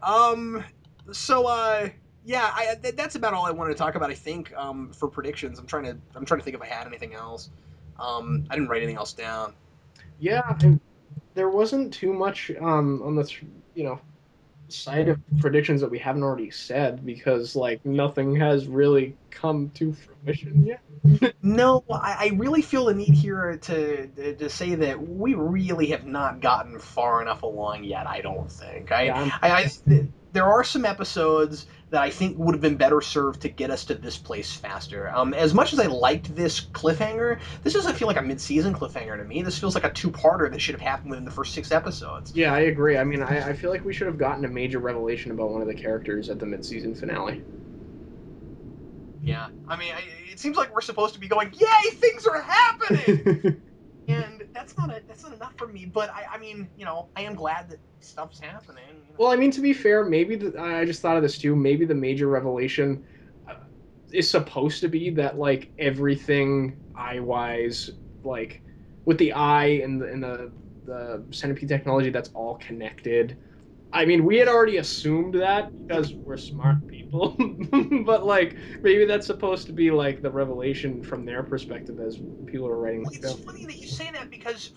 so yeah, that's about all I wanted to talk about. I think for predictions, I'm trying to think if I had anything else. I didn't write anything else down. Yeah, there wasn't too much on the side of predictions that we haven't already said because like nothing has really come to fruition yet. No, I really feel the need here to say that we really have not gotten far enough along yet. I don't think. Yeah, I'm There are some episodes that I think would have been better served to get us to this place faster. As much as I liked this cliffhanger, this doesn't feel like a mid-season cliffhanger to me. This feels like a two-parter that should have happened within the first 6 episodes. Yeah, I agree. I mean, I feel like we should have gotten a major revelation about one of the characters at the mid-season finale. Yeah, I mean, it seems like we're supposed to be going, "Yay, things are happening!" And that's not enough for me. But I mean, I am glad that stuff's happening. Well, I mean, to be fair, maybe I just thought of this too. Maybe the major revelation uh, is supposed to be that like everything eye wise, like with the eye and the centipede technology, that's all connected. I mean, we had already assumed that because we're smart people, but like maybe that's supposed to be like the revelation from their perspective as people are writing Well, the it's show. funny that you say that because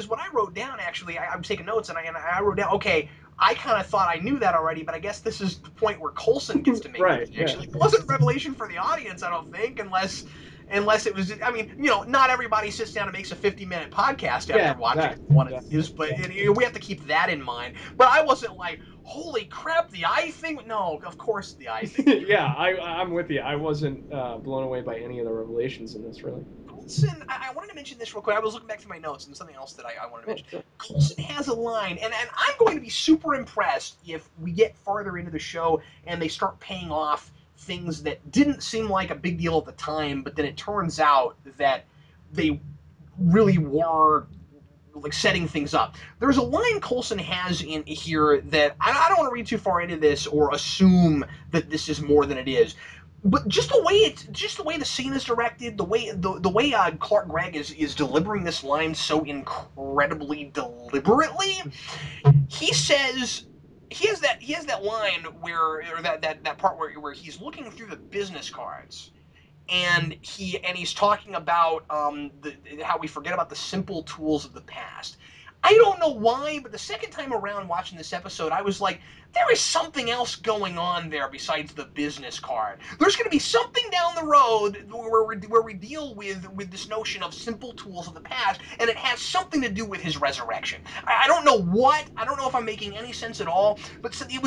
when I wrote down actually, I was taking notes and I wrote down okay. I kind of thought I knew that already, but I guess this is the point where Coulson gets to make the Right? Yeah. connection. Like, it wasn't a revelation for the audience, I don't think, unless it was. I mean, not everybody sits down and makes a 50-minute podcast Yeah. after watching Exactly. one of Exactly. these, but we have to keep that in mind. But I wasn't like, holy crap, the eye thing. No, of course the eye thing. Yeah, I'm with you. I wasn't blown away by any of the revelations in this, really. Coulson, I wanted to mention this real quick. I was looking back through my notes, and something else that I wanted to Oh, mention. sure. Coulson has a line, and I'm going to be super impressed if we get farther into the show and they start paying off things that didn't seem like a big deal at the time, but then it turns out that they really were like setting things up. There's a line Coulson has in here that I don't want to read too far into this or assume that this is more than it is, but just the way the scene is directed, the way Clark Gregg is delivering this line so incredibly deliberately. He says he has that line where or that part where he's looking through the business cards and he's talking about how we forget about the simple tools of the past. I don't know why, but the second time around watching this episode, I was like, there is something else going on there besides the business card. There's going to be something down the road where we deal with this notion of simple tools of the past, and it has something to do with his resurrection. I don't know what. I don't know if I'm making any sense at all, but it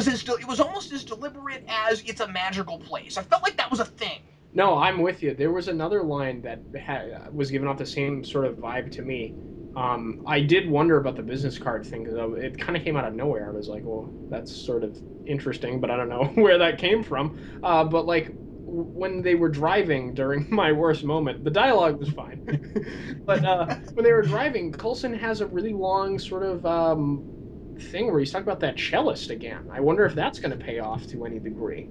was almost as deliberate as it's a magical place. I felt like that was a thing. No, I'm with you. There was another line that was giving off the same sort of vibe to me. I did wonder about the business card thing because it kind of came out of nowhere. I was like, well, that's sort of interesting, but I don't know where that came from. But like when they were driving during my worst moment, the dialogue was fine. But when they were driving, Coulson has a really long sort of thing where he's talking about that cellist again. I wonder if that's going to pay off to any degree.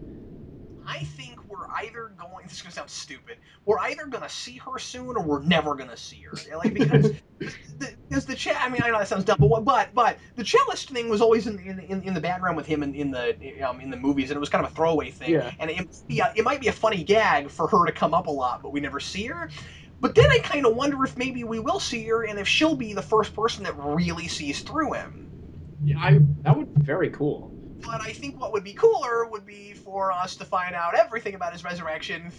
I think we're either going. This is gonna sound stupid. We're either gonna see her soon, or we're never gonna see her. Like because the chat. I mean, I know that sounds dumb, but the cellist thing was always in the background with him in the movies, and it was kind of a throwaway thing. Yeah. And it might be a funny gag for her to come up a lot, but we never see her. But then I kind of wonder if maybe we will see her, and if she'll be the first person that really sees through him. Yeah, that would be very cool. But I think what would be cooler would be for us to find out everything about his resurrection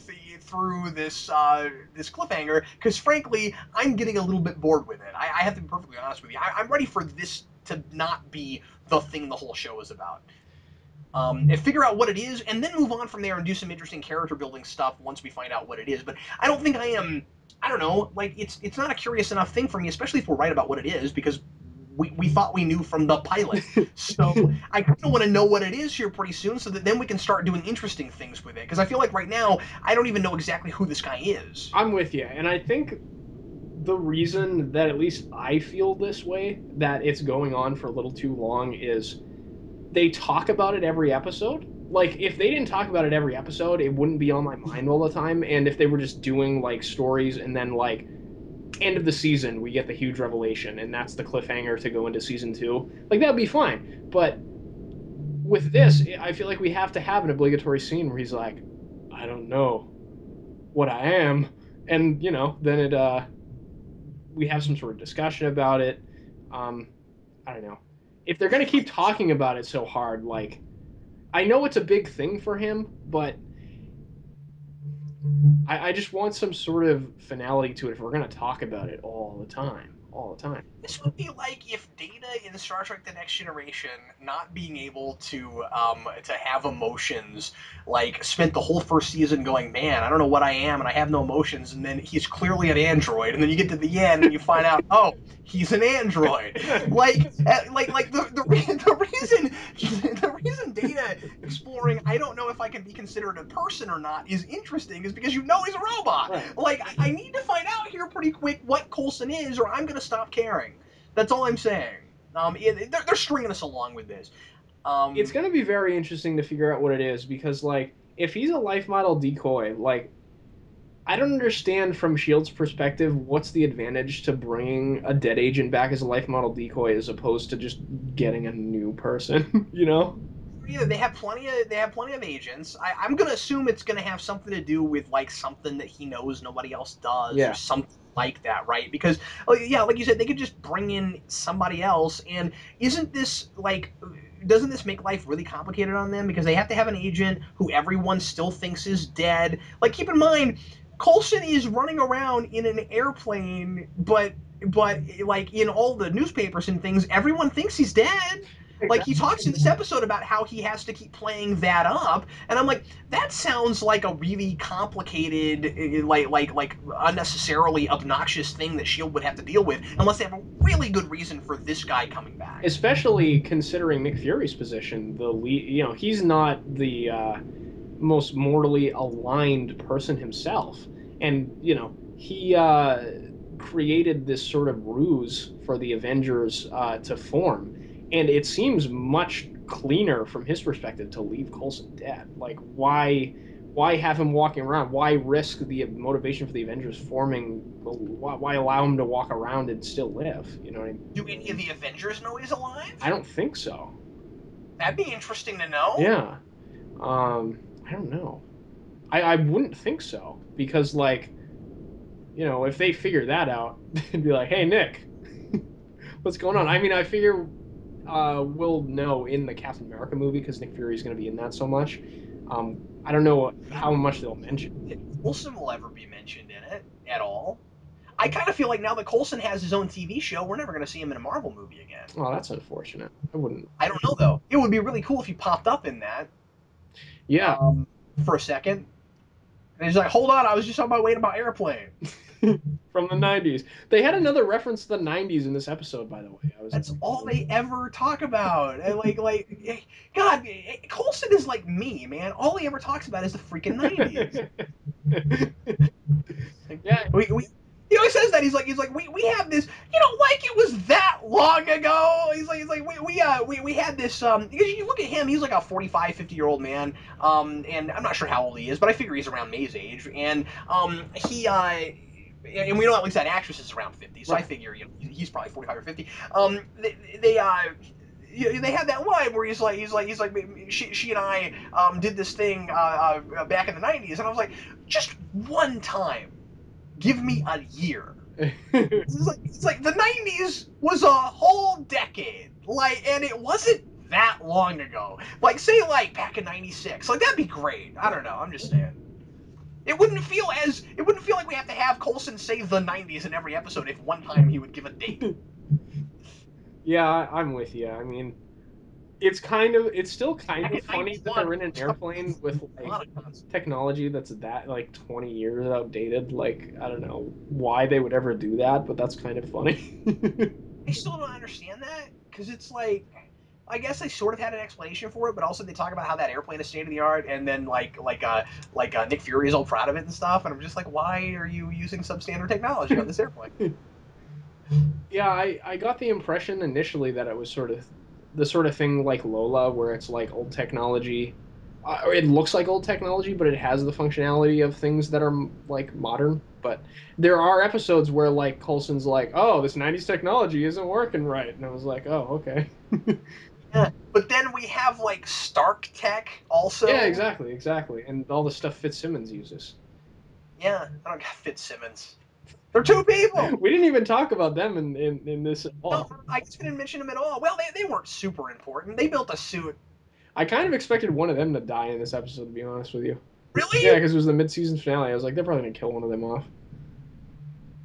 through this cliffhanger. Because frankly, I'm getting a little bit bored with it. I have to be perfectly honest with you. I'm ready for this to not be the thing the whole show is about. And figure out what it is, and then move on from there and do some interesting character building stuff once we find out what it is. But I don't think I am. I don't know. Like it's not a curious enough thing for me, especially if we're right about what it is, because we thought we knew from the pilot. So I kind of want to know what it is here pretty soon, so that then we can start doing interesting things with it. Because I feel like right now I don't even know exactly who this guy is. I'm with you, and I think the reason that at least I feel this way, that it's going on for a little too long, is they talk about it every episode. Like, if they didn't talk about it every episode, it wouldn't be on my mind all the time. And if they were just doing like stories and then like end of the season we get the huge revelation and that's the cliffhanger to go into season two, like that'd be fine. But with this, I feel like we have to have an obligatory scene where he's like, I don't know what I am, and then it we have some sort of discussion about it. Um, I don't know if they're gonna keep talking about it so hard. Like, I know it's a big thing for him, but I just want some sort of finality to it if we're gonna talk about it all the time, all the time. This would be like if Data in Star Trek: The Next Generation, not being able to have emotions, like spent the whole first season going, man, I don't know what I am, and I have no emotions, and then he's clearly an android, and then you get to the end and you find out, oh, he's an android. Like the reason Data exploring, I don't know if I can be considered a person or not, is interesting, is because he's a robot. Right. Like I need to find out here pretty quick what Coulson is, or I'm gonna stop caring. That's all I'm saying. They're stringing us along with this. It's going to be very interesting to figure out what it is because, like, if he's a life model decoy, like, I don't understand from Shield's perspective what's the advantage to bringing a dead agent back as a life model decoy as opposed to just getting a new person, you know? Yeah, they have plenty of agents. I'm gonna assume it's gonna have something to do with like something that he knows nobody else does, or Yeah. something like that, right? Because yeah, like you said, they could just bring in somebody else. And isn't this like? Doesn't this make life really complicated on them because they have to have an agent who everyone still thinks is dead? Like, keep in mind, Coulson is running around in an airplane, but like in all the newspapers and things, everyone thinks he's dead. Like, he talks in this episode about how he has to keep playing that up, and I'm like, that sounds like a really complicated, like unnecessarily obnoxious thing that Shield would have to deal with, unless they have a really good reason for this guy coming back. Especially considering Nick Fury's position, the lead, he's not the most mortally aligned person himself. And, he created this sort of ruse for the Avengers to form. And it seems much cleaner from his perspective to leave Coulson dead. Like, why have him walking around? Why risk the motivation for the Avengers forming? Why allow him to walk around and still live? You know what I mean? Do any of the Avengers know he's I alive? don't think so. That'd be interesting to know. Yeah. I don't know. I wouldn't think so because, like, if they figure that out, they'd be like, "Hey, Nick, what's going on?" I mean, I figure we'll know in the Captain America movie because Nick Fury's going to be in that so much. I don't know how much they'll mention. If Coulson will ever be mentioned in it at all. I kind of feel like now that Coulson has his own TV show, we're never going to see him in a Marvel movie again. Oh, that's unfortunate. I wouldn't. I don't know though. It would be really cool if he popped up in that Yeah. for a second. And he's like, "Hold on, I was just on my way to my airplane." From the 90s. They had another reference to the 90s in this episode, by the way. That's all they ever talk about. And God, Coulson is like me, man. All he ever talks about is the freaking 90s. Yeah. He always says that. He's like, we have this, like it was that long ago. We had this, because you look at him, he's like a 45, 50-year-old man, and I'm not sure how old he is, but I figure he's around May's age, and and we know at least that actress is around 50, so right. I figure he's probably 45 or 50. They had that line where he's like, she and I did this thing back in the 90s, and I was like, just one time, give me a year. It's like the 90s was a whole decade, and it wasn't that long ago. Like, say, like back in '96, like that'd be great. I don't know. I'm just saying. It wouldn't feel like we have to have Coulson say the 90s in every episode if one time he would give a date. Yeah, I'm with you. I mean, it's still kind of funny that they're in an airplane with like technology that's like 20 years outdated. Like, I don't know why they would ever do that, but that's kind of funny. I still don't understand that, because it's like, I guess they sort of had an explanation for it, but also they talk about how that airplane is state of the art, and then Nick Fury is all proud of it and stuff. And I'm just like, why are you using substandard technology on this airplane? Yeah, I got the impression initially that it was sort of the sort of thing like Lola, where it's like old technology. It looks like old technology, but it has the functionality of things that are like modern. But there are episodes where like Coulson's like, "Oh, this '90s technology isn't working right," and I was like, "Oh, okay." Yeah, but then we have like Stark Tech Yeah, also. exactly, exactly, and all the stuff FitzSimmons uses. Yeah, I don't got FitzSimmons. They're two people. We didn't even talk about them in this at No, all. I guess we didn't mention them at all. Well, they weren't super important. They built a suit. I kind of expected one of them to die in this episode, to be honest with you. Yeah, Really? because it was the mid-season finale. I was like, they're probably gonna kill one of them off.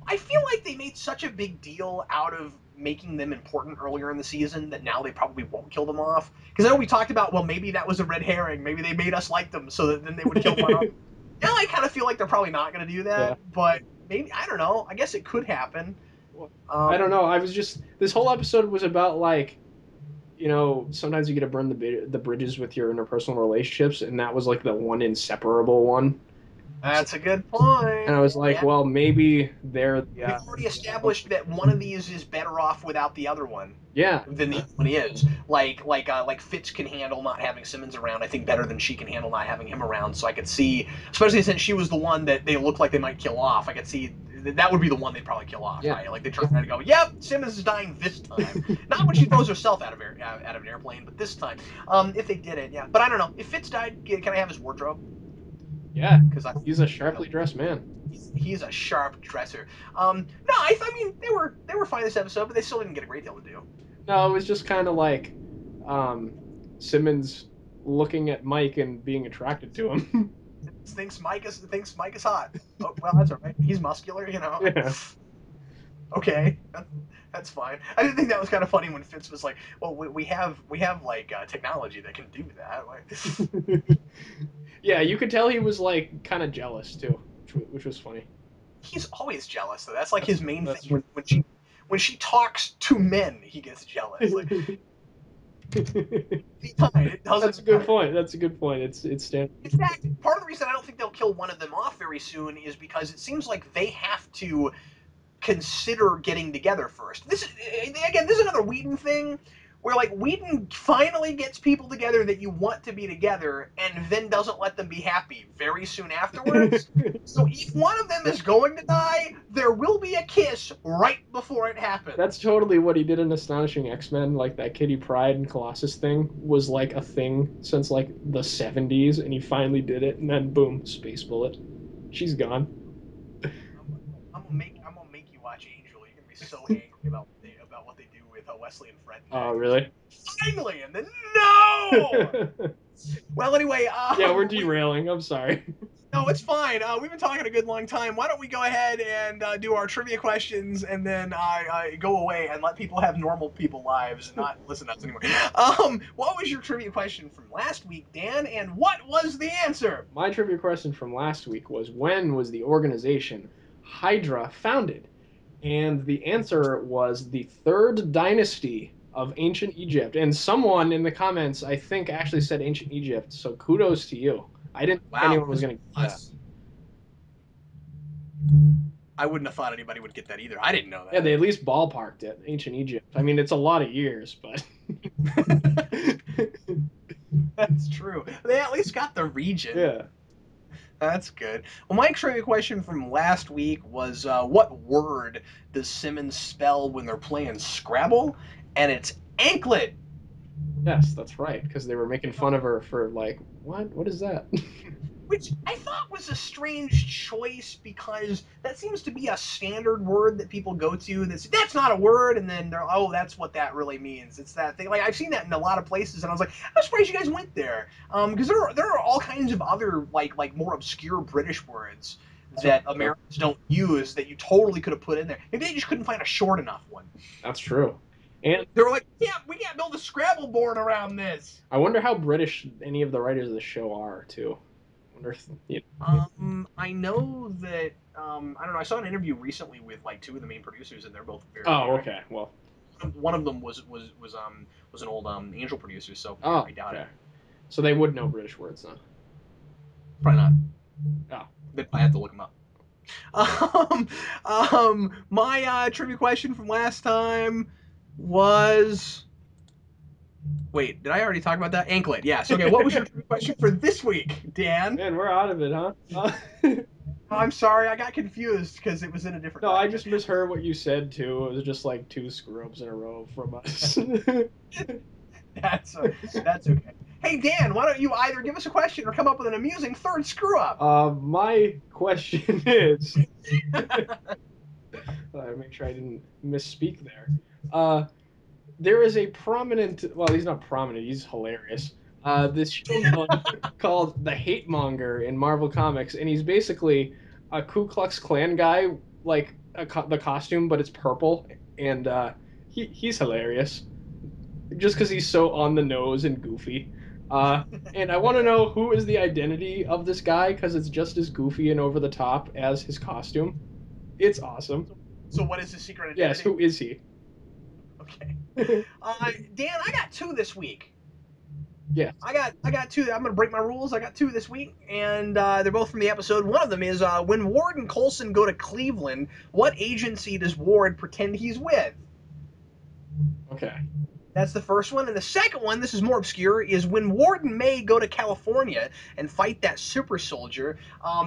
I feel like they made such a big deal out of making them important earlier in the season that now they probably won't kill them off. Because I know we talked about, well, maybe that was a red herring. Maybe they made us like them so that then they would kill one off. Now I kind of feel like they're probably not going to do Yeah. that, but maybe, I don't know. I guess it could happen. Well, I don't Um, know. I was just this whole episode was about like, sometimes you get to burn the bridges with your interpersonal relationships, and that was like the one inseparable one. that's a good And point. I was like, Yeah. well, maybe they're We've yeah, already established that one of these is better off without the other one yeah, than the other one is. Like Fitz can handle not having Simmons around, I think, better than she can handle not having him around. So I could see, especially since she was the one that they look like they might kill off, I could see that would be the one they'd probably kill off, yeah. right? Like they turn around and go, "Yep, Simmons is dying this time." Not when she throws herself out of an airplane, but this time. If they did it, yeah. But I don't know. If Fitz died, can I have his wardrobe? Yeah, Because I he's a sharply dressed man. he's a sharp dresser. No, I mean they were fine this episode, but they still didn't get a great deal to do. No, it was just kind of like um, Simmons looking at Mike and being attracted to him. Thinks Mike is hot. Oh well, that's all right. He's muscular, you know. Yeah. Okay, that's fine. I didn't think that was kind of funny when Fitz was like, "Well, we have like technology that can do that." Like, Yeah, you could tell he was like kind of jealous too, which was funny. he's always jealous, though. That's like his main thing. That's true. When she talks to men, he gets jealous. Like, anytime, it That's a doesn't good matter. point. That's a good point. It's standard. In fact, part of the reason I don't think they'll kill one of them off very soon is because it seems like they have to consider getting together first. This is another Whedon thing where like Whedon finally gets people together that you want to be together and then doesn't let them be happy very soon afterwards. So if one of them is going to die, there will be a kiss right before it That's happens. totally what he did in Astonishing X-Men. Like that Kitty Pryde and Colossus thing was like a thing since like the '70s, and he finally did it, and then boom, space bullet. She's gone. I'm gonna make you watch Angel. You're gonna be so angry about what they do with Wesley and Fred Oh, next. really? Finally, and then no. Well, anyway, Yeah, we're we derailing. I'm sorry. no, it's fine. We've been talking a good long time. Why don't we go ahead and do our trivia questions and then go away and let people have normal people lives and not listen to us anymore. What was your trivia question from last week, Dan? And what was the answer? My trivia question from last week was when was the organization Hydra founded? And the answer was the third dynasty of ancient Egypt. And someone in the comments, I think, actually said ancient Egypt. So kudos to you. I didn't think Wow, anyone was going to get that. I wouldn't have thought anybody would get that either. I didn't know Yeah, they that. at least ballparked it, ancient Egypt. I mean, it's a lot of years, but That's true. They at least got the region. yeah. That's good. Well, my trivia question from last week was what word does Simmons spell when they're playing Scrabble? And it's anklet. Yes, that's right. Because they were making fun of her for like, what? What is that? Which I thought was a strange choice because that seems to be a standard word that people go to. That's not a word, and then they're that's what that really means. It's that thing. Like I've seen that in a lot of places, and I was like, I'm surprised you guys went there. Because there are all kinds of other like more obscure British words So, that Americans don't use that you totally could have put in there. Maybe they just couldn't find a short enough one. that's true. And They were like, yeah, we can't build a Scrabble board around this. I wonder how British any of the writers of the show are too. I wonder if I know that I don't know. I saw an interview recently with like two of the main producers, and they're both very, Oh, very. okay. Well, one of them was an old Angel producer, so Oh, I doubt okay. it. So they would know British words then. Probably not. Oh. I have to look them up. My trivia question from last time was. Wait, did I already talk about that? Anklet, yes. Okay, what was your trivia question for this week, Dan? Man, we're out of it, huh? Oh, I'm sorry, I got confused because it was in a different No, I document. just misheard what you said too. It was just like two screw ups in a row from us. That's that's okay. Hey Dan, why don't you either give us a question or come up with an amusing third screw up? My question is, make sure I didn't misspeak there. There is a prominent, well, he's not prominent, he's hilarious. This show called The Hate Monger in Marvel Comics, and he's basically a Ku Klux Klan guy, like the costume, but it's purple, and he's hilarious, just because he's so on the nose and goofy. And I want to know who is the identity of this guy, because it's just as goofy and over the top as his costume. It's awesome. So what is his secret Yes, identity? who is he? Okay. Dan, I got two this week. Yes. I got two. I'm gonna break my rules. I got two this week, and they're both from the episode. One of them is when Ward and Coulson go to Cleveland. What agency does Ward pretend he's with? Okay. That's the first one, and the second one, this is more obscure, is when Ward and May go to California and fight that super soldier.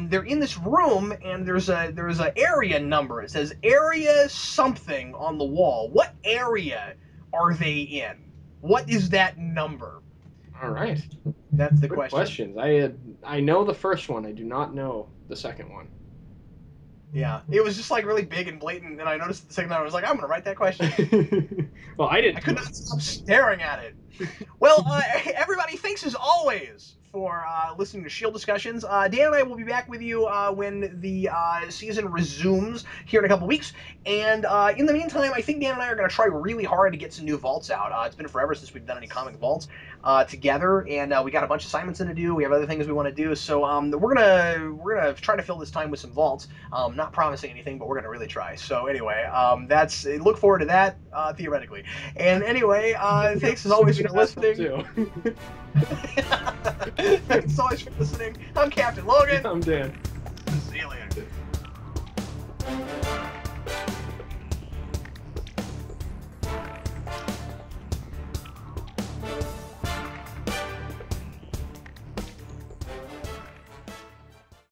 They're in this room, and there's a area number. It says area something on the wall. What area are they in? What is that number? All right. That's the Good question. questions. I know the first one. I do not know the second one. Yeah, it was just like really big and blatant, and I noticed the second time I was like, I'm gonna write that question. Well, I didn't. I could not stop staring at it. Well, everybody, thanks as always for listening to S.H.I.E.L.D. discussions. Dan and I will be back with you when the season resumes here in a couple weeks. And in the meantime, I think Dan and I are going to try really hard to get some new vaults out. It's been forever since we've done any comic vaults together, and we got a bunch of assignments in to do. We have other things we want to do, so we're gonna try to fill this time with some vaults. Not promising anything, but we're gonna really try. So anyway, that's look forward to that theoretically. And anyway, thanks as always for listening. Thanks as always for listening. I'm Captain Logan. I'm Dan. See you later.